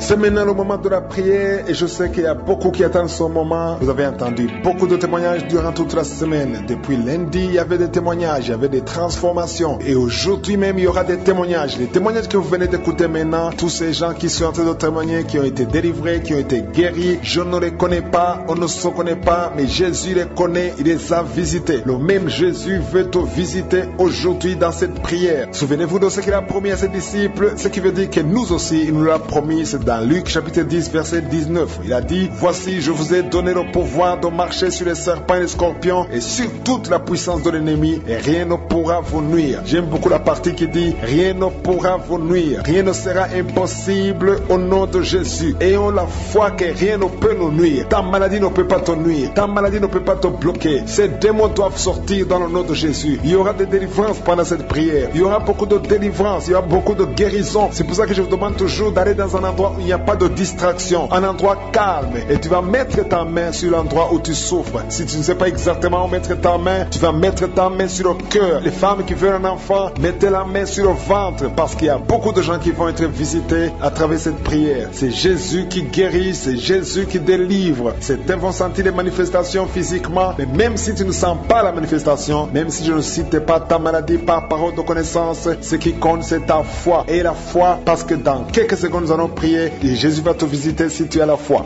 C'est maintenant le moment de la prière et je sais qu'il y a beaucoup qui attendent ce moment. Vous avez entendu beaucoup de témoignages durant toute la semaine. Depuis lundi, il y avait des témoignages, il y avait des transformations. Et aujourd'hui même, il y aura des témoignages. Les témoignages que vous venez d'écouter maintenant, tous ces gens qui sont en train de témoigner, qui ont été délivrés, qui ont été guéris, je ne les connais pas, on ne se connaît pas, mais Jésus les connaît, il les a visités. Le même Jésus veut te visiter aujourd'hui dans cette prière. Souvenez-vous de ce qu'il a promis à ses disciples, ce qui veut dire que nous aussi, il nous l'a promis. C'est dans Luc chapitre 10 verset 19. Il a dit: voici, je vous ai donné le pouvoir de marcher sur les serpents et les scorpions et sur toute la puissance de l'ennemi et rien ne pourra vous nuire. J'aime beaucoup la partie qui dit: rien ne pourra vous nuire. Rien ne sera impossible au nom de Jésus. Ayons la foi que rien ne peut nous nuire. Ta maladie ne peut pas te nuire. Ta maladie ne peut pas te bloquer. Ces démons doivent sortir dans le nom de Jésus. Il y aura des délivrances pendant cette prière. Il y aura beaucoup de délivrances. Il y aura beaucoup de guérisons. C'est pour ça que je vous demande toujours d'aller dans un endroit où il n'y a pas de distraction, un endroit calme, et tu vas mettre ta main sur l'endroit où tu souffres. Si tu ne sais pas exactement où mettre ta main, tu vas mettre ta main sur le cœur. Les femmes qui veulent un enfant, mettez la main sur le ventre, parce qu'il y a beaucoup de gens qui vont être visités à travers cette prière. C'est Jésus qui guérit, c'est Jésus qui délivre. Certains vont sentir les manifestations physiquement, mais même si tu ne sens pas la manifestation, même si je ne cite pas ta maladie par parole de connaissance, ce qui compte c'est ta foi. Et la foi, parce que dans quelques secondes nous allons prier et Jésus va te visiter si tu as la foi.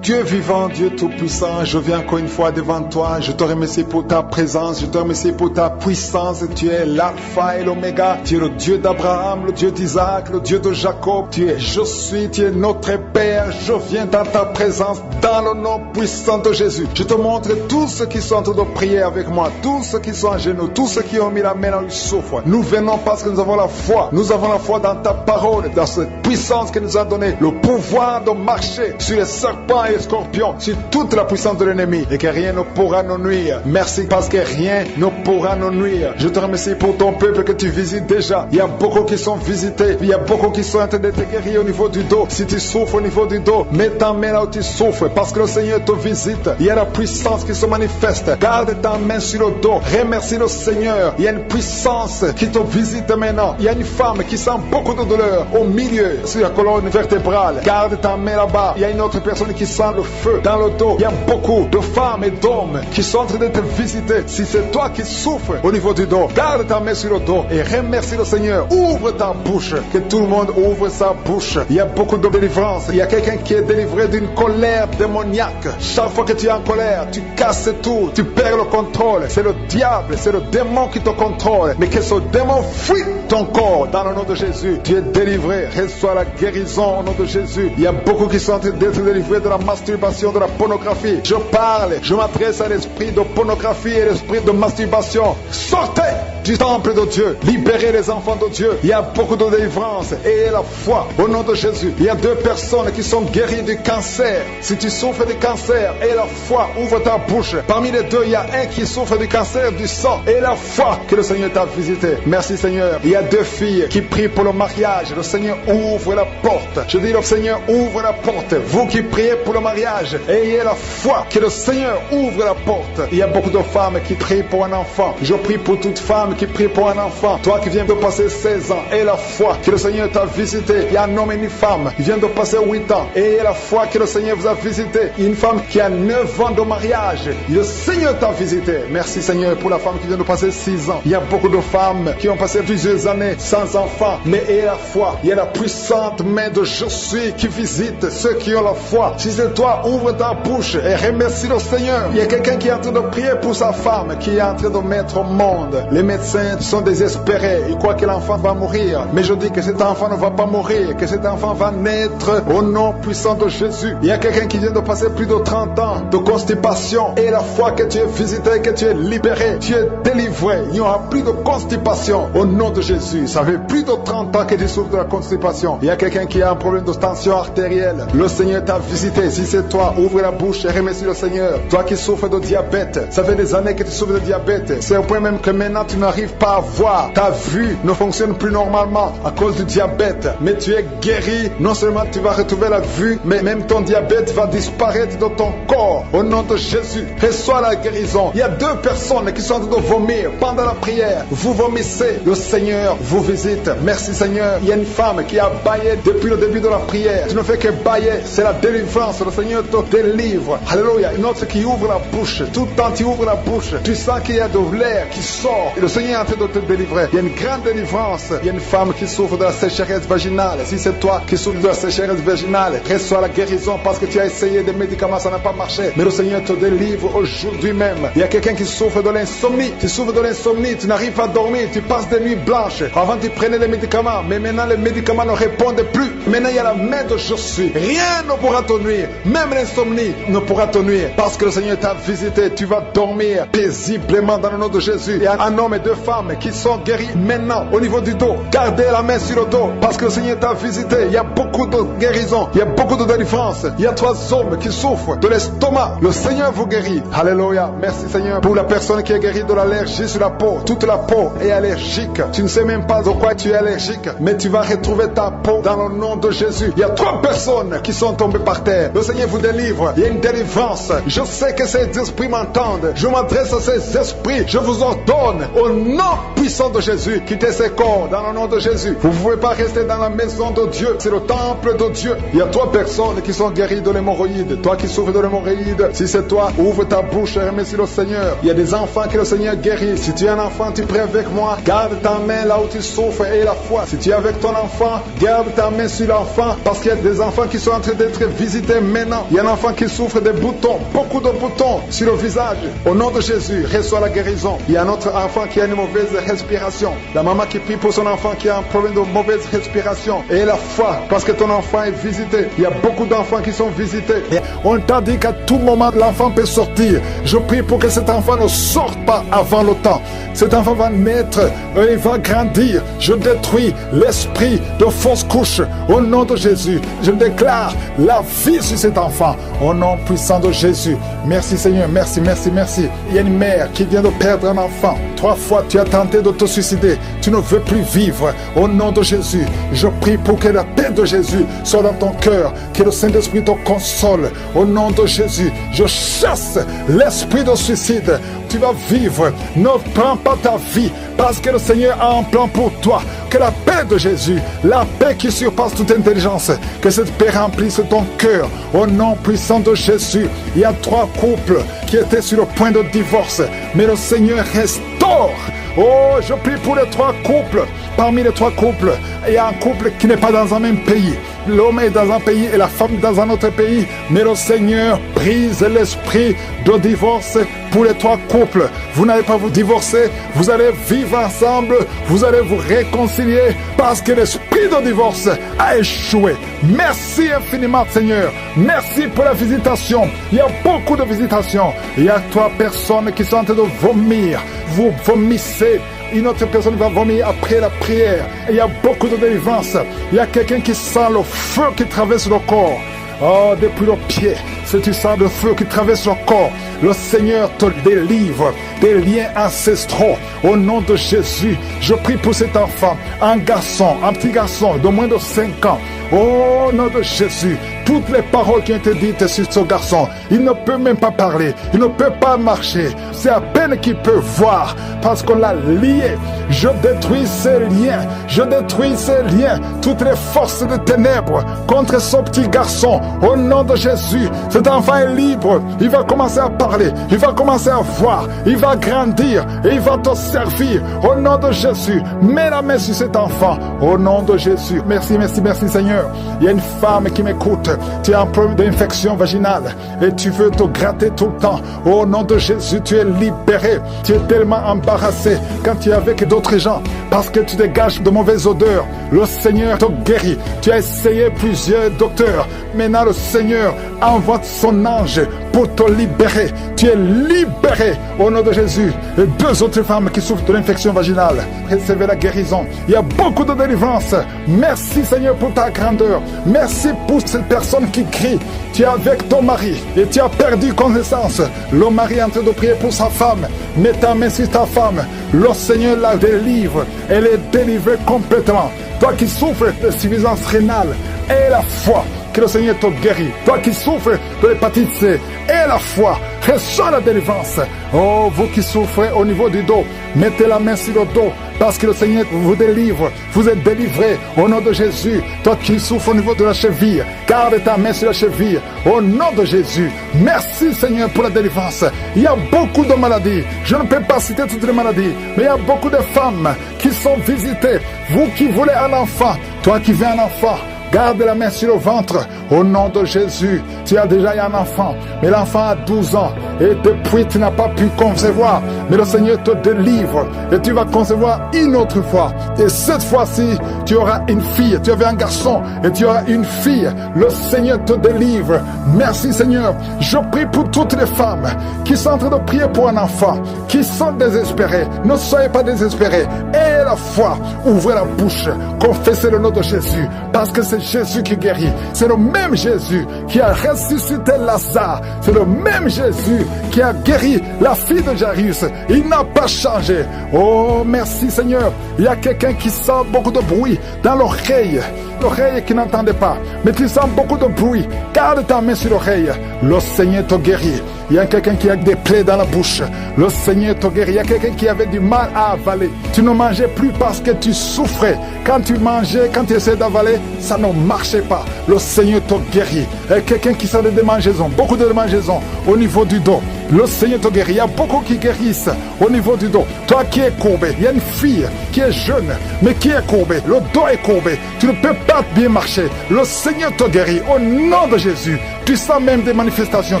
Dieu vivant, Dieu tout-puissant, je viens encore une fois devant toi. Je te remercie pour ta présence, je te remercie pour ta puissance. Tu es l'alpha et l'oméga. Tu es le Dieu d'Abraham, le Dieu d'Isaac, le Dieu de Jacob. Tu es je suis, tu es notre Père. Je viens dans ta présence, dans le nom puissant de Jésus. Je te montre tous ceux qui sont en train de prier avec moi, tous ceux qui sont à genoux, tous ceux qui ont mis la main dans le souffle. Nous venons parce que nous avons la foi. Nous avons la foi dans ta parole, dans cette puissance que nous a donné le pouvoir de marcher sur les serpents et les scorpions, sur toute la puissance de l'ennemi, et que rien ne pourra nous nuire. Merci parce que rien ne pourra nous nuire. Je te remercie pour ton peuple que tu visites déjà. Il y a beaucoup qui sont visités, il y a beaucoup qui sont en train d'être guéris au niveau du dos. Si tu souffres au niveau du dos, mets ta main là où tu souffres, parce que le Seigneur te visite. Il y a la puissance qui se manifeste. Garde ta main sur le dos, remercie le Seigneur. Il y a une puissance qui te visite maintenant. Il y a une femme qui sent beaucoup de douleur au milieu, sur la colonne vertébrale. Garde ta main là-bas. Il y a une autre personne qui sent le feu dans le dos. Il y a beaucoup de femmes et d'hommes qui sont en train de te visiter. Si c'est toi qui souffres au niveau du dos, garde ta main sur le dos et remercie le Seigneur. Ouvre ta bouche, que tout le monde ouvre sa bouche. Il y a beaucoup de délivrance. Il y a quelqu'un qui est délivré d'une colère démoniaque. Chaque fois que tu es en colère, tu casses tout, tu perds le contrôle. C'est le diable, c'est le démon qui te contrôle. Mais que ce démon fuit ton corps dans le nom de Jésus. Tu es délivré, reçois la guérison au nom de Jésus. Il y a beaucoup qui sont en train d'être délivrés de la masturbation, de la pornographie. Je parle, je m'adresse à l'esprit de pornographie et l'esprit de masturbation. Sortez du temple de Dieu, libérez les enfants de Dieu. Il y a beaucoup de délivrance et la foi au nom de Jésus. Il y a 2 personnes qui sont guéries du cancer. Si tu souffres du cancer et la foi, ouvre ta bouche. Parmi les 2, il y a un qui souffre du cancer du sang et la foi que le Seigneur t'a visité. Merci Seigneur. Il y a 2 filles qui prient pour le mariage. Le Seigneur ouvre la porte. Je dis le Seigneur ouvre la porte. Vous qui priez pour le mariage, ayez la foi que le Seigneur ouvre la porte. Il y a beaucoup de femmes qui prient pour un enfant. Je prie pour toute femme qui prie pour un enfant. Toi qui viens de passer 16 ans, aie la foi que le Seigneur t'a visité. Il y a un homme et une femme qui viennent de passer 8 ans. Ayez la foi que le Seigneur vous a visité. Il y a une femme qui a 9 ans de mariage. Le Seigneur t'a visité. Merci Seigneur pour la femme qui vient de passer 6 ans. Il y a beaucoup de femmes qui ont passé plusieurs années sans enfants. Mais ayez la foi. Il y a la puissante main de je suis qui visite ceux qui ont la foi. Si c'est toi, ouvre ta bouche et remercie le Seigneur. Il y a quelqu'un qui est en train de prier pour sa femme, qui est en train de mettre au monde. Les médecins sont désespérés. Ils croient que l'enfant va mourir. Mais je dis que cet enfant ne va pas mourir, que cet enfant va naître au nom puissant de Jésus. Il y a quelqu'un qui vient de passer plus de 30 ans de constipation. Et la fois que tu es visité, que tu es libéré, tu es délivré. Il n'y aura plus de constipation au nom de Jésus. Ça fait plus de 30 ans que tu souffres de la constipation. Il y a quelqu'un qui a un problème de tension artérielle. Le Seigneur t'a visité. Si c'est toi, ouvre la bouche et remercie le Seigneur. Toi qui souffres de diabète, ça fait des années que tu souffres de diabète. C'est au point même que maintenant tu n'as n'arrives pas à voir. Ta vue ne fonctionne plus normalement à cause du diabète. Mais tu es guéri. Non seulement tu vas retrouver la vue, mais même ton diabète va disparaître de ton corps. Au nom de Jésus, reçois la guérison. Il y a 2 personnes qui sont en train de vomir pendant la prière. Vous vomissez. Le Seigneur vous visite. Merci Seigneur. Il y a une femme qui a baillé depuis le début de la prière. Tu ne fais que bailler. C'est la délivrance. Le Seigneur te délivre. Alléluia. Une autre qui ouvre la bouche. Tout le temps tu ouvres la bouche. Tu sens qu'il y a de l'air qui sort. Et le Seigneur est en train de te délivrer. Il y a une grande délivrance. Il y a une femme qui souffre de la sécheresse vaginale. Si c'est toi qui souffres de la sécheresse vaginale, reçois la guérison parce que tu as essayé des médicaments, ça n'a pas marché. Mais le Seigneur te délivre aujourd'hui même. Il y a quelqu'un qui souffre de l'insomnie. Tu souffres de l'insomnie, tu n'arrives pas à dormir, tu passes des nuits blanches. Avant tu prenais les médicaments, mais maintenant les médicaments ne répondent plus. Maintenant il y a la main de je suis. Rien ne pourra te nuire. Même l'insomnie ne pourra te nuire. Parce que le Seigneur t'a visité, tu vas dormir paisiblement dans le nom de Jésus. Il y a un homme et 2 femmes qui sont guéris maintenant au niveau du dos. Gardez la main sur le dos parce que le Seigneur t'a visité. Il y a beaucoup de guérison, il y a beaucoup de délivrance. Il y a 3 hommes qui souffrent de l'estomac. Le Seigneur vous guérit. Alléluia. Merci Seigneur pour la personne qui est guérie de l'allergie sur la peau. Toute la peau est allergique. Tu ne sais même pas de quoi tu es allergique, mais tu vas retrouver ta peau dans le nom de Jésus. Il y a 3 personnes qui sont tombées par terre. Le Seigneur vous délivre. Il y a une délivrance. Je sais que ces esprits m'entendent. Je m'adresse à ces esprits. Je vous ordonne au nom puissant de Jésus, quittez ces corps dans le nom de Jésus. Vous ne pouvez pas rester dans la maison de Dieu. C'est le temple de Dieu. Il y a 3 personnes qui sont guéries de l'hémorroïde. Toi qui souffres de l'hémorroïde, si c'est toi, ouvre ta bouche et remercie le Seigneur. Il y a des enfants que le Seigneur guérit. Si tu es un enfant, tu pries avec moi. Garde ta main là où tu souffres et la foi. Si tu es avec ton enfant, garde ta main sur l'enfant parce qu'il y a des enfants qui sont en train d'être visités maintenant. Il y a un enfant qui souffre des boutons, beaucoup de boutons sur le visage. Au nom de Jésus, reçois la guérison. Il y a un autre enfant qui a une mauvaise respiration. La maman qui prie pour son enfant qui a un problème de mauvaise respiration. Et la foi parce que ton enfant est visité. Il y a beaucoup d'enfants qui sont visités. Et on t'a dit qu'à tout moment l'enfant peut sortir. Je prie pour que cet enfant ne sorte pas avant le temps. Cet enfant va naître et il va grandir. Je détruis l'esprit de fausse couche au nom de Jésus. Je déclare la vie sur cet enfant au nom puissant de Jésus. Merci Seigneur, merci, merci, merci. Il y a une mère qui vient de perdre un enfant. 3 fois tu as tenté de te suicider. Tu ne veux plus vivre. Au nom de Jésus, je prie pour que la paix de Jésus soit dans ton cœur, que le Saint-Esprit te console. Au nom de Jésus, je chasse l'esprit de suicide. Tu vas vivre. Ne prends pas ta vie parce que le Seigneur a un plan pour toi. Que la paix de Jésus, la paix qui surpasse toute intelligence, que cette paix remplisse ton cœur. Au nom puissant de Jésus, il y a 3 couples qui étaient sur le point de divorce, mais le Seigneur restaure. Oh, je prie pour les 3 couples. Parmi les 3 couples, il y a un couple qui n'est pas dans un même pays. L'homme est dans un pays et la femme dans un autre pays. Mais le Seigneur brise l'esprit de divorce pour les 3 couples. Vous n'allez pas vous divorcer, vous allez vivre ensemble, vous allez vous réconcilier parce que l'esprit de divorce a échoué. Merci infiniment Seigneur. Merci pour la visitation. Il y a beaucoup de visitations. Il y a 3 personnes qui sont en train de vomir. Vous vomissez. Une autre personne va vomir après la prière. Il y a beaucoup de délivrance. Il y a quelqu'un qui sent le feu qui traverse le corps. Oh, depuis le pied, si tu sens le feu qui traverse le corps, le Seigneur te délivre des liens ancestraux. Au nom de Jésus, je prie pour cet enfant, un garçon, un petit garçon de moins de 5 ans. Au nom de Jésus, toutes les paroles qui ont été dites sur ce garçon, il ne peut même pas parler, il ne peut pas marcher. C'est à peine qu'il peut voir parce qu'on l'a lié. Je détruis ces liens, je détruis ces liens, toutes les forces de ténèbres contre ce petit garçon. Au nom de Jésus, cet enfant est libre, il va commencer à parler, il va commencer à voir, il va grandir et il va te servir. Au nom de Jésus, mets la main sur cet enfant. Au nom de Jésus, merci, merci, merci Seigneur. Il y a une femme qui m'écoute, tu as un problème d'infection vaginale et tu veux te gratter tout le temps. Au nom de Jésus, tu es libéré. Tu es tellement embarrassé quand tu es avec d'autres gens parce que tu dégages de mauvaises odeurs. Le Seigneur te guérit. Tu as essayé plusieurs docteurs. Maintenant, le Seigneur envoie son ange pour te libérer. Tu es libéré au nom de Jésus. Et 2 autres femmes qui souffrent de l'infection vaginale, recevez la guérison. Il y a beaucoup de délivrance. Merci Seigneur pour ta grandeur. Merci pour cette personne qui crie. Tu es avec ton mari et tu as perdu connaissance. Le mari est en train de prier pour sa femme. Mets ta main sur ta femme. le Seigneur la délivre. Elle est délivrée complètement. Toi qui souffres de suffisance rénale, aie la foi que le Seigneur te guérit. Toi qui souffres de l'hépatite C, aie la foi, reçois la délivrance. Oh, vous qui souffrez au niveau du dos, mettez la main sur le dos, parce que le Seigneur vous délivre. Vous êtes délivrés au nom de Jésus. Toi qui souffres au niveau de la cheville, garde ta main sur la cheville au nom de Jésus. Merci Seigneur pour la délivrance. Il y a beaucoup de maladies. Je ne peux pas citer toutes les maladies, mais il y a beaucoup de femmes qui sont visitées. Vous qui voulez un enfant, toi qui veux un enfant, garde la main sur le ventre au nom de Jésus. Tu as déjà eu un enfant, mais l'enfant a 12 ans et depuis tu n'as pas pu concevoir. Mais le Seigneur te délivre et tu vas concevoir une autre fois. Et cette fois-ci, tu auras une fille. Tu avais un garçon et tu auras une fille. Le Seigneur te délivre. Merci Seigneur. Je prie pour toutes les femmes qui sont en train de prier pour un enfant, qui sont désespérées. Ne soyez pas désespérés. Ayez la foi. Ouvrez la bouche. Confessez le nom de Jésus. Parce que c'est Jésus qui guérit. C'est le même Jésus qui a ressuscité Lazare. C'est le même Jésus qui a guéri la fille de Jairus. Il n'a pas changé. Oh, merci Seigneur. Il y a quelqu'un qui sent beaucoup de bruit dans l'oreille. L'oreille qui n'entendait pas. Mais tu sens beaucoup de bruit. Garde ta main sur l'oreille. Le Seigneur te guérit. Il y a quelqu'un qui a des plaies dans la bouche. Le Seigneur te guérit. Il y a quelqu'un qui avait du mal à avaler. Tu ne mangeais plus parce que tu souffrais. Quand tu mangeais, quand tu essayais d'avaler, ça ne marchait pas. Le Seigneur te guérit. Il y a quelqu'un qui sent des démangeaisons. Beaucoup de démangeaisons au niveau du dos. Le Seigneur te guérit. Il y a beaucoup qui guérissent au niveau du dos. Toi qui es courbé, il y a une fille qui est jeune, mais qui est courbée. Le dos est courbé. Tu ne peux pas bien marcher. Le Seigneur te guérit au nom de Jésus. Tu sens même des manifestations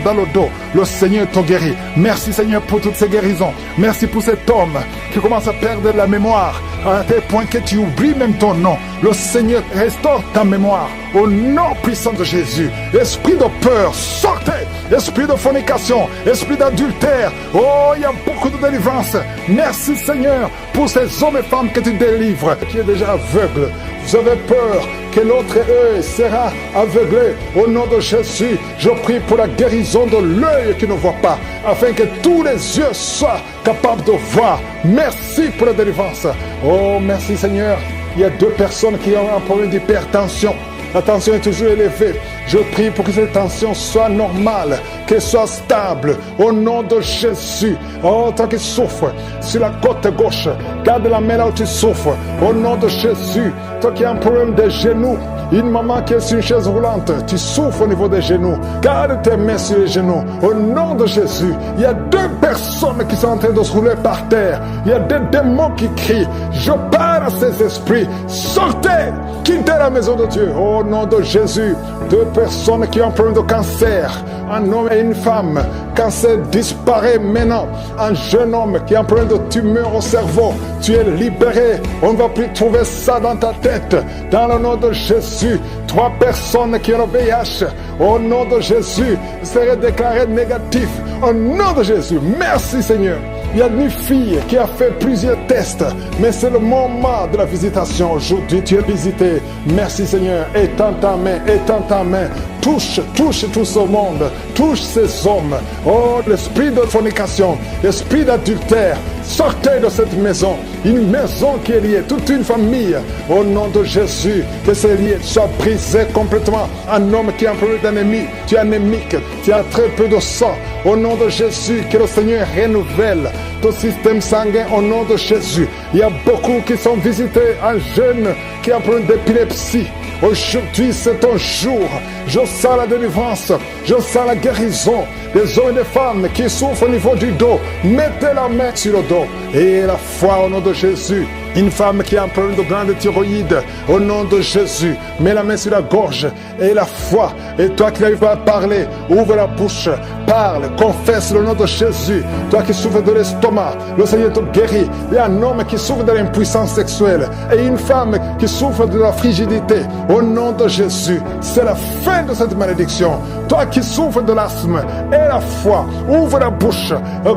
dans le dos. Le Seigneur te guérit. Merci Seigneur pour toutes ces guérisons. Merci pour cet homme qui commence à perdre la mémoire à tel point que tu oublies même ton nom. Le Seigneur restaure ta mémoire au nom puissant de Jésus. Esprit de peur, sortez. Esprit de fornication, esprit d'adultère. Oh, il y a beaucoup de délivrance. Merci Seigneur pour ces hommes et femmes que tu délivres, qui est déjà aveugle. Vous avez peur que l'autre œil sera aveuglé. Au nom de Jésus, je prie pour la guérison de l'œil qui ne voit pas, afin que tous les yeux soient capables de voir. Merci pour la délivrance. Oh, merci Seigneur. Il y a 2 personnes qui ont un problème d'hypertension. La tension est toujours élevée. Je prie pour que cette tension soit normale, qu'elle soit stable. Au nom de Jésus. Oh, toi qui souffres sur la côte gauche, garde la main là où tu souffres. Au nom de Jésus. Toi qui as un problème de genoux, une maman qui est sur une chaise roulante, tu souffres au niveau des genoux. Garde tes mains sur les genoux. Au nom de Jésus. Il y a 2 personnes qui sont en train de se rouler par terre. Il y a des démons qui crient. Je parle à ces esprits. Sortez! Quittez la maison de Dieu. Au nom de Jésus. 2 personnes qui ont un problème de cancer. Un homme et une femme. Cancer disparaît maintenant. Un jeune homme qui a un problème de tumeur au cerveau. Tu es libéré. On ne va plus trouver ça dans ta tête. Dans le nom de Jésus. 3 personnes qui ont le VIH. Au nom de Jésus. Seraient déclarées négatives. Au nom de Jésus. Merci Seigneur. Il y a une fille qui a fait plusieurs tests, mais c'est le moment de la visitation. Aujourd'hui, tu es visité. Merci Seigneur. Étends ta main, étends ta main. Touche tout ce monde. Touche ces hommes. Oh, l'esprit de fornication, l'esprit d'adultère. Sortez de cette maison. Une maison qui est liée, toute une famille. Au nom de Jésus, que ces liens soient brisés complètement. Un homme qui a un problème d'ennemi, tu es anémique, tu as très peu de sang. Au nom de Jésus, que le Seigneur renouvelle ton système sanguin au nom de Jésus. Il y a beaucoup qui sont visités. Un jeune qui a un problème d'épilepsie. Aujourd'hui, c'est ton jour. Je sens la délivrance. Je sens la guérison des hommes et des femmes qui souffrent au niveau du dos. Mettez la main sur le dos. Et la foi au nom de Jésus. Une femme qui a un problème de glande thyroïde, au nom de Jésus, mets la main sur la gorge et la foi. Et toi qui n'arrives pas à parler, ouvre la bouche, parle, confesse le nom de Jésus. Toi qui souffres de l'estomac, le Seigneur te guérit. Il y a un homme qui souffre de l'impuissance sexuelle et une femme qui souffre de la frigidité. Au nom de Jésus, c'est la fin de cette malédiction. Toi qui souffres de l'asthme et la foi, ouvre la bouche,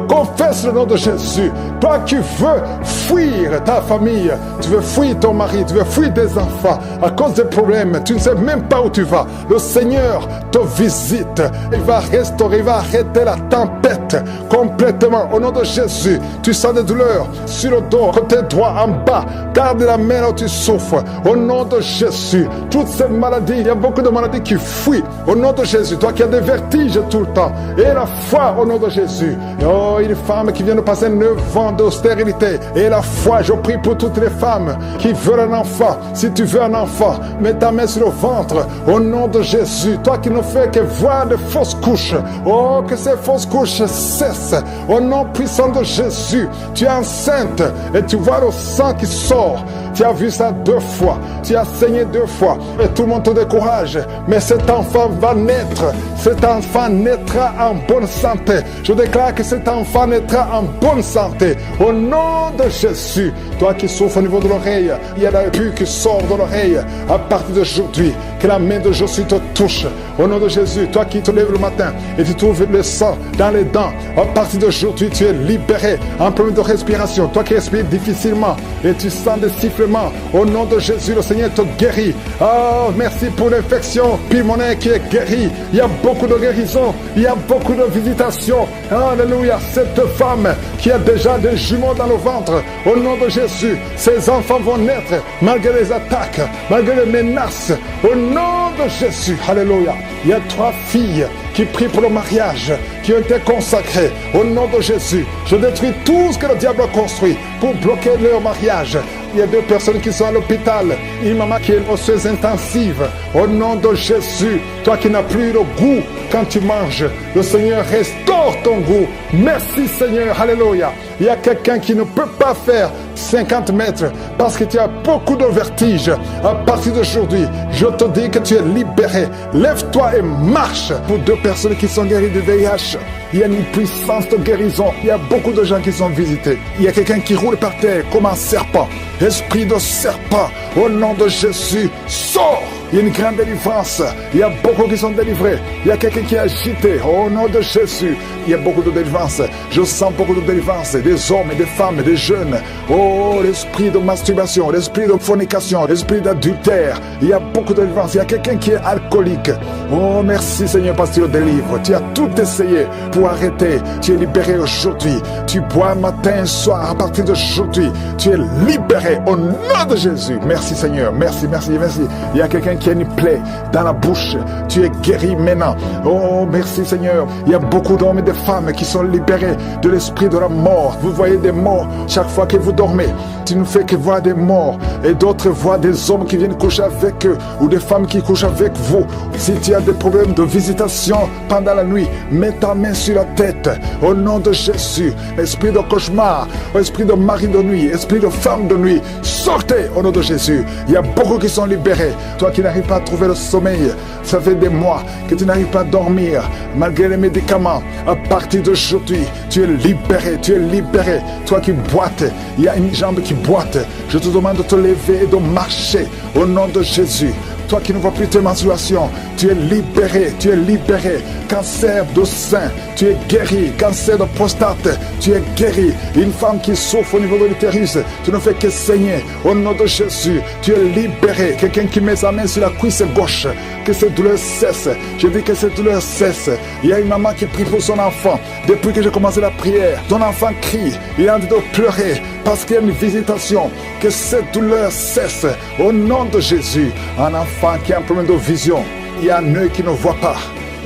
confesse le nom de Jésus. Toi qui veux fuir ta famille, famille, tu veux fuir ton mari, tu veux fuir tes enfants à cause des problèmes, tu ne sais même pas où tu vas. Le Seigneur te visite, il va restaurer, il va arrêter la tempête complètement. Au nom de Jésus, tu sens des douleurs sur le dos, côté droit en bas, garde la main où tu souffres. Au nom de Jésus, toutes ces maladies, il y a beaucoup de maladies qui fuient. Au nom de Jésus, toi qui as des vertiges tout le temps, et la foi au nom de Jésus. Oh, une femme qui vient de passer 9 ans de stérilité, et la foi, je prie pour toutes les femmes qui veulent un enfant. Si tu veux un enfant, mets ta main sur le ventre, au nom de Jésus. Toi qui ne fais que voir de fausses couches, oh, que ces fausses couches cessent. Au nom puissant de Jésus, tu es enceinte et tu vois le sang qui sort. Tu as vu ça 2 fois, tu as saigné 2 fois et tout le monde te décourage. Mais cet enfant va naître, cet enfant naîtra en bonne santé. Je déclare que cet enfant naîtra en bonne santé. Au nom de Jésus, toi qui souffres au niveau de l'oreille, il y a la pus qui sort de l'oreille. À partir d'aujourd'hui, que la main de Jésus te touche. Au nom de Jésus, toi qui te lèves le matin et tu trouves le sang dans les dents, à partir d'aujourd'hui, tu es libéré. Un problème de respiration, toi qui respires difficilement et tu sens des sifflements, au nom de Jésus, le Seigneur te guérit. Oh, merci pour l'infection pulmonaire qui est guérie. Il y a beaucoup de guérison, il y a beaucoup de visitations. Alléluia, cette femme qui a déjà des jumeaux dans le ventre, au nom de Jésus, ses enfants vont naître malgré les attaques, malgré les menaces. Au nom de Jésus, alléluia. Il y a 3 filles qui prient pour le mariage, qui ont été consacrées. Au nom de Jésus, je détruis tout ce que le diable a construit pour bloquer leur mariage. Il y a 2 personnes qui sont à l'hôpital. Une maman qui est osseuse intensive. Au nom de Jésus, toi qui n'as plus le goût quand tu manges, le Seigneur restaure ton goût. Merci Seigneur, alléluia. Il y a quelqu'un qui ne peut pas faire 50 mètres parce que tu as beaucoup de vertige. À partir d'aujourd'hui, je te dis que tu es libéré. Lève-toi et marche. Pour 2 personnes qui sont guéries du VIH, il y a une puissance de guérison. Il y a beaucoup de gens qui sont visités. Il y a quelqu'un qui roule par terre comme un serpent. Esprit de serpent, au nom de Jésus, sors. Il y a une grande délivrance. Il y a beaucoup qui sont délivrés. Il y a quelqu'un qui est agité. Au nom de Jésus, il y a beaucoup de délivrance. Je sens beaucoup de délivrance. Des hommes et des femmes, des jeunes. Oh, l'esprit de masturbation, l'esprit de fornication, l'esprit d'adultère. Il y a beaucoup de délivrance. Il y a quelqu'un qui est alcoolique. Oh, merci Seigneur parce que tu le délivres. Tu as tout essayé pour arrêter. Tu es libéré aujourd'hui. Tu bois matin et soir. À partir d'aujourd'hui, tu es libéré au nom de Jésus. Merci Seigneur. Merci, merci, merci. Il y a quelqu'un qui a une plaie dans la bouche. Tu es guéri maintenant. Oh, merci Seigneur. Il y a beaucoup d'hommes et de femmes qui sont libérés de l'esprit de la mort. Vous voyez des morts chaque fois que vous dormez. Tu ne fais que voir des morts. Et d'autres voient des hommes qui viennent coucher avec eux ou des femmes qui couchent avec vous. Si tu as des problèmes de visitation pendant la nuit, mets ta main sur la tête. Au nom de Jésus, esprit de cauchemar, esprit de mari de nuit, esprit de femme de nuit, sortez au nom de Jésus. Il y a beaucoup qui sont libérés. Toi qui n'arrives pas à trouver le sommeil, ça fait des mois que tu n'arrives pas à dormir malgré les médicaments. À partir d'aujourd'hui, tu es libéré, tu es libéré. Toi qui boites, il y a une jambe qui boite. Je te demande de te lever et de marcher au nom de Jésus. Toi qui ne vois plus tes menstruations, tu es libéré, tu es libéré. Cancer de sein, tu es guéri. Cancer de prostate, tu es guéri. Une femme qui souffre au niveau de l'utérus, tu ne fais que saigner. Au nom de Jésus, tu es libéré. Quelqu'un qui met sa main sur la cuisse gauche, que cette douleur cesse. Je dis que cette douleur cesse. Il y a une maman qui prie pour son enfant. Depuis que j'ai commencé la prière, ton enfant crie. Il a envie de pleurer parce qu'il y a une visitation. Que cette douleur cesse. Au nom de Jésus, un enfant qui a un problème de vision, il y a un œil qui ne voit pas.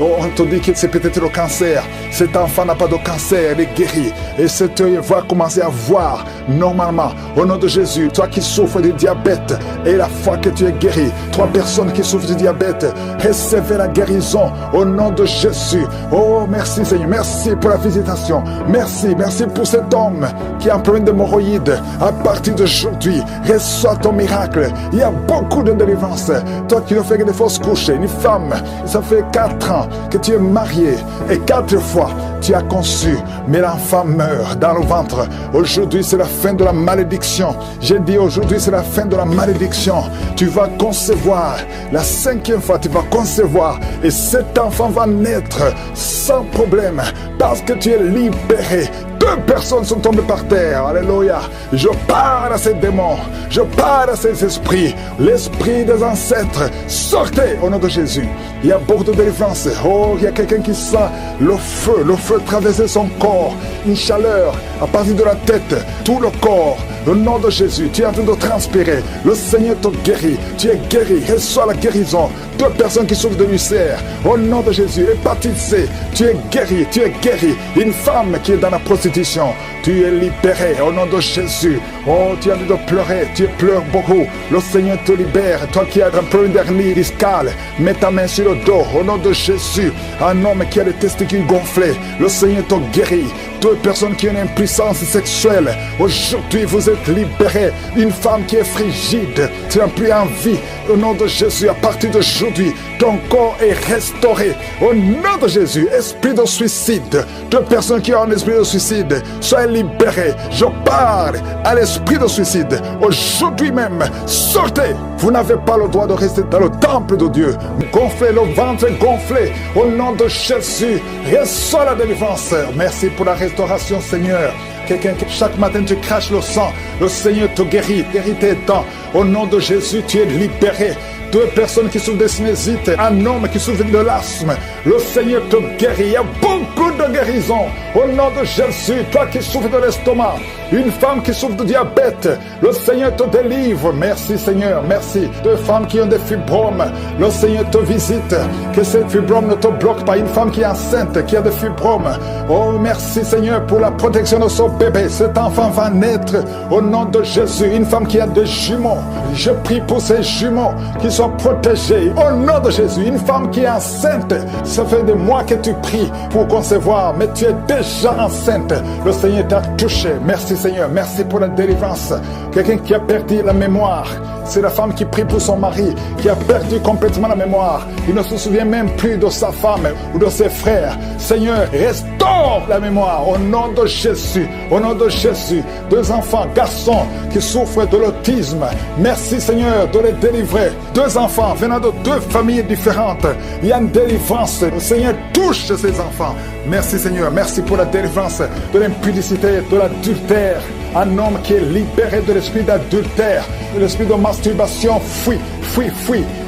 On te dit que c'est peut-être le cancer. Cet enfant n'a pas de cancer, il est guéri. Et cet œil va commencer à voir normalement. Au nom de Jésus, toi qui souffres de diabète, et la fois que tu es guéri, 3 personnes qui souffrent de diabète, recevez la guérison au nom de Jésus. Oh, merci Seigneur, merci pour la visitation. Merci, merci pour cet homme qui a un problème d'hémorroïdes. À partir d'aujourd'hui, reçois ton miracle. Il y a beaucoup de délivrance. Toi qui ne fais que des fausses couches, une femme, ça fait 4 ans que tu es marié et 4 fois tu as conçu, mais l'enfant meurt dans le ventre. Aujourd'hui, c'est la fin de la malédiction. J'ai dit aujourd'hui, c'est la fin de la malédiction. Tu vas concevoir, la 5e fois, tu vas concevoir, et cet enfant va naître sans problème, parce que tu es libéré. 2 personnes sont tombées par terre. Alléluia. Je parle à ces démons. Je parle à ces esprits. L'esprit des ancêtres. Sortez au nom de Jésus. Il y a beaucoup de délivrance. Oh, il y a quelqu'un qui sent le feu traverser son corps. Une chaleur à partir de la tête, tout le corps. Au nom de Jésus, tu es en train de transpirer. Le Seigneur te guérit. Tu es guéri. Reçois la guérison. 2 personnes qui souffrent de ulcère. Au nom de Jésus, hépatite C. Tu es guéri. Tu es guéri. Une femme qui est dans la prostitution. Tu es libéré au nom de Jésus. Oh, tu as envie de pleurer. Tu pleures beaucoup. Le Seigneur te libère. Toi qui as un problème d'hernie discale, mets ta main sur le dos. Au nom de Jésus. Un homme qui a les testicules gonflés. Le Seigneur te guérit. 2 personnes qui ont une impuissance sexuelle. Aujourd'hui, vous êtes libérés. Une femme qui est frigide. Tu n'as plus envie. Au nom de Jésus, à partir d'aujourd'hui, ton corps est restauré. Au nom de Jésus, esprit de suicide. 2 personnes qui ont un esprit de suicide, soyez libérés. Je parle à l'esprit de suicide. Aujourd'hui même, sortez. Vous n'avez pas le droit de rester dans le temple de Dieu. Gonflez le ventre, gonflez. Au nom de Jésus, reçois la délivrance. Merci pour la restauration, Seigneur. Quelqu'un qui chaque matin tu craches le sang, le Seigneur te guérit tes dents. Au nom de Jésus, tu es libéré. 2 personnes qui souffrent de sinusite, un homme qui souffre de l'asthme, le Seigneur te guérit. Il y a beaucoup de guérisons. Au nom de Jésus, toi qui souffres de l'estomac, une femme qui souffre de diabète, le Seigneur te délivre. Merci Seigneur, merci. 2 femmes qui ont des fibromes, le Seigneur te visite. Que ces fibromes ne te bloquent pas. Une femme qui est enceinte, qui a des fibromes, oh merci Seigneur pour la protection de son bébé. Cet enfant va naître au nom de Jésus. Une femme qui a des jumeaux, je prie pour ces jumeaux qui sont protégés au nom de Jésus. Une femme qui est enceinte, ça fait des mois que tu pries pour concevoir, mais tu es déjà enceinte. Le Seigneur t'a touché. Merci Seigneur, merci pour la délivrance. Quelqu'un qui a perdu la mémoire, c'est la femme qui prie pour son mari, qui a perdu complètement la mémoire. Il ne se souvient même plus de sa femme ou de ses frères. Seigneur, restaure la mémoire au nom de Jésus. Au nom de Jésus, 2 enfants, garçons qui souffrent de l'autisme. Merci Seigneur de les délivrer. 2 enfants venant de 2 familles différentes. Il y a une délivrance. Le Seigneur touche ces enfants. Merci Seigneur, merci pour la délivrance de l'impudicité, de l'adultère. Un homme qui est libéré de l'esprit d'adultère, de l'esprit de masturbation, fuit.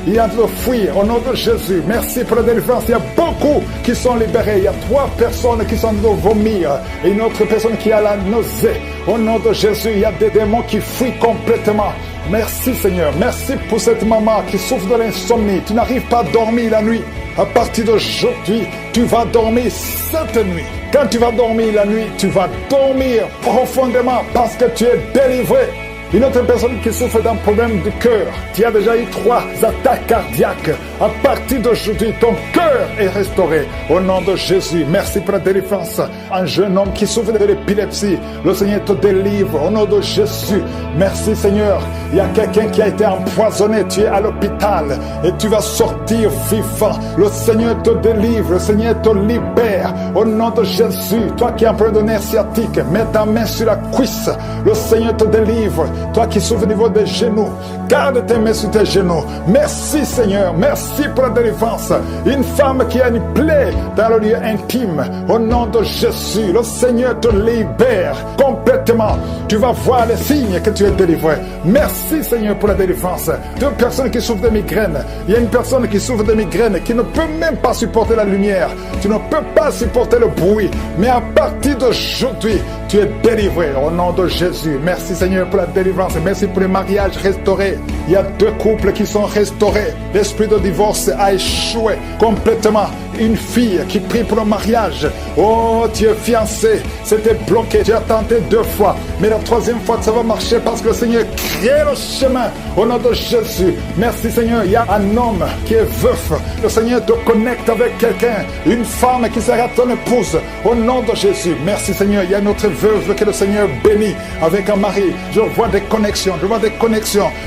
Il y a de fuir au nom de Jésus. Merci pour la délivrance. Il y a beaucoup qui sont libérés. Il y a 3 personnes qui sont de vomir et une autre personne qui a la nausée. Au nom de Jésus, il y a des démons qui fuient complètement. Merci Seigneur. Merci pour cette maman qui souffre de l'insomnie. Tu n'arrives pas à dormir la nuit. À partir d'aujourd'hui, tu vas dormir cette nuit. Quand tu vas dormir la nuit, tu vas dormir profondément parce que tu es délivré. Une autre personne qui souffre d'un problème de cœur, qui a déjà eu 3 attaques cardiaques, à partir d'aujourd'hui, ton cœur est restauré. Au nom de Jésus, merci pour la délivrance. Un jeune homme qui souffre de l'épilepsie, le Seigneur te délivre. Au nom de Jésus, merci Seigneur. Il y a quelqu'un qui a été empoisonné, tu es à l'hôpital et tu vas sortir vivant. Le Seigneur te délivre, le Seigneur te libère. Au nom de Jésus, toi qui as un problème de nerf sciatique, mets ta main sur la cuisse. Le Seigneur te délivre. Toi qui souffres au niveau des genoux, garde tes mains sur tes genoux. Merci Seigneur, merci pour la délivrance. Une femme qui a une plaie dans le lieu intime, au nom de Jésus, le Seigneur te libère complètement. Tu vas voir les signes que tu es délivré. Merci Seigneur pour la délivrance. 2 personnes qui souffrent de migraines. Il y a une personne qui souffre de migraines qui ne peut même pas supporter la lumière. Tu ne peux pas supporter le bruit. Mais à partir d'aujourd'hui, tu es délivré au nom de Jésus. Merci Seigneur pour la délivrance. Merci pour les mariages restaurés. Il y a 2 couples qui sont restaurés. L'esprit de divorce a échoué complètement. Une fille qui prie pour le mariage. Oh, tu es fiancé. C'était bloqué. Tu as tenté 2 fois. Mais la 3e fois, ça va marcher parce que le Seigneur crée le chemin. Au nom de Jésus. Merci Seigneur. Il y a un homme qui est veuf. Le Seigneur te connecte avec quelqu'un. Une femme qui sera ton épouse. Au nom de Jésus. Merci Seigneur. Il y a une autre veuve que le Seigneur bénit avec un mari. Je vois des connexions.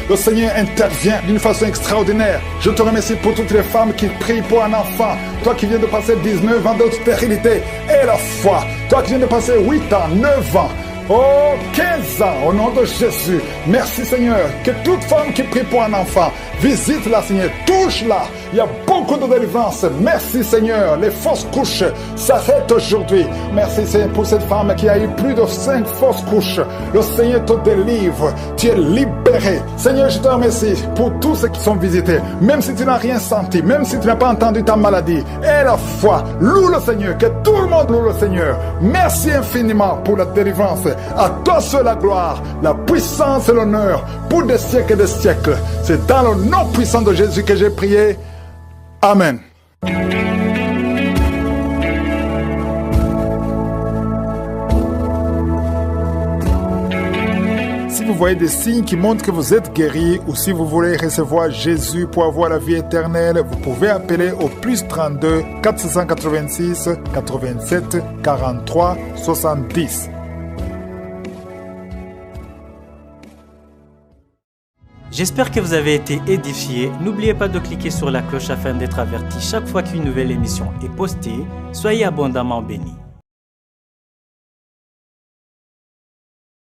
Le Seigneur intervient d'une façon extraordinaire. Je te remercie pour toutes les femmes qui prient pour un enfant. Toi qui viens de passer 19 ans de stérilité et la foi. Toi qui viens de passer 8 ans, 9 ans, oh, 15 ans, au nom de Jésus. Merci Seigneur, que toute femme qui prie pour un enfant, visite-la Seigneur, touche-la. Il y a beaucoup de délivrance. Merci Seigneur, les fausses couches s'arrêtent aujourd'hui. Merci Seigneur pour cette femme qui a eu plus de 5 fausses couches. Le Seigneur te délivre, tu es libéré. Seigneur, je te remercie pour tous ceux qui sont visités. Même si tu n'as rien senti, même si tu n'as pas entendu ta maladie, et la foi, loue le Seigneur, que tout le monde loue le Seigneur. Merci infiniment pour la délivrance. À toi seul la gloire, la puissance et l'honneur pour des siècles et des siècles. C'est dans le nom puissant de Jésus que j'ai prié. Amen. Si vous voyez des signes qui montrent que vous êtes guéri ou si vous voulez recevoir Jésus pour avoir la vie éternelle, vous pouvez appeler au plus 32 486 87 43 70. J'espère que vous avez été édifiés. N'oubliez pas de cliquer sur la cloche afin d'être averti chaque fois qu'une nouvelle émission est postée. Soyez abondamment bénis.